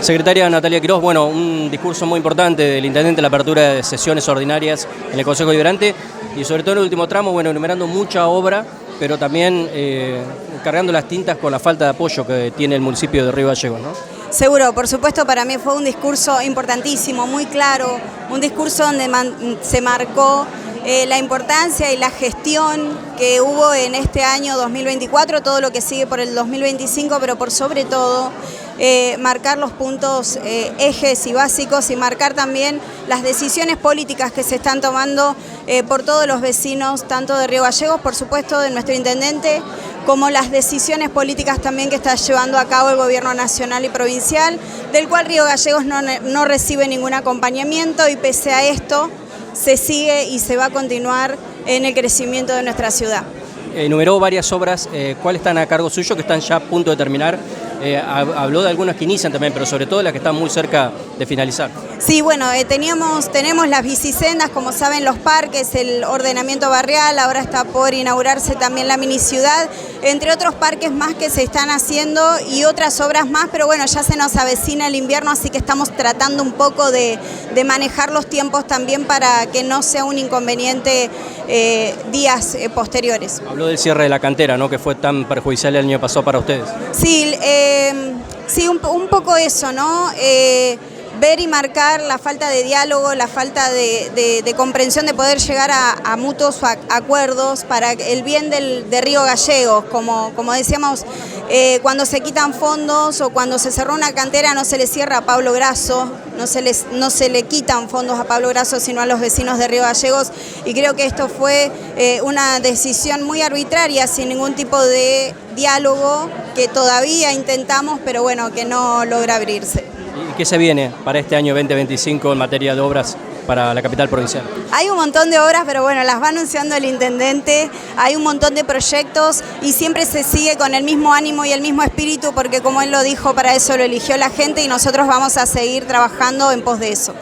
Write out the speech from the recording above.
Secretaria Natalia Quiroz, bueno, un discurso muy importante del Intendente, la apertura de sesiones ordinarias en el Consejo Deliberante y sobre todo en el último tramo, bueno, enumerando mucha obra, pero también cargando las tintas con la falta de apoyo que tiene el municipio de Río Gallegos, ¿no? Seguro, por supuesto, para mí fue un discurso importantísimo, muy claro, un discurso donde se marcó la importancia y la gestión que hubo en este año 2024, todo lo que sigue por el 2025, pero por sobre todo marcar los puntos ejes y básicos y marcar también las decisiones políticas que se están tomando por todos los vecinos, tanto de Río Gallegos, por supuesto, de nuestro intendente, como las decisiones políticas también que está llevando a cabo el gobierno nacional y provincial, del cual Río Gallegos no recibe ningún acompañamiento y pese a esto se sigue y se va a continuar en el crecimiento de nuestra ciudad. Enumeró varias obras, ¿cuáles están a cargo suyo, que están ya a punto de terminar? Habló de algunas que inician también, pero sobre todo las que están muy cerca de finalizar. Sí, bueno, tenemos las bicisendas, como saben, los parques, el ordenamiento barrial, ahora está por inaugurarse también la miniciudad, entre otros parques más que se están haciendo y otras obras más, pero bueno, ya se nos avecina el invierno, así que estamos tratando un poco de manejar los tiempos también para que no sea un inconveniente días posteriores. Habló del cierre de la cantera, ¿no?, que fue tan perjudicial el año pasado para ustedes. Sí, sí, un poco eso, ¿no? Ver y marcar la falta de diálogo, la falta de comprensión, de poder llegar a mutuos acuerdos para el bien de Río Gallegos. Como decíamos, cuando se quitan fondos o cuando se cerró una cantera no se le cierra a Pablo Grasso, no se le quitan fondos a Pablo Grasso, sino a los vecinos de Río Gallegos, y creo que esto fue una decisión muy arbitraria, sin ningún tipo de diálogo, que todavía intentamos, pero bueno, que no logra abrirse. ¿Y qué se viene para este año 2025 en materia de obras para la capital provincial? Hay un montón de obras, pero bueno, las va anunciando el intendente, hay un montón de proyectos y siempre se sigue con el mismo ánimo y el mismo espíritu, porque como él lo dijo, para eso lo eligió la gente y nosotros vamos a seguir trabajando en pos de eso.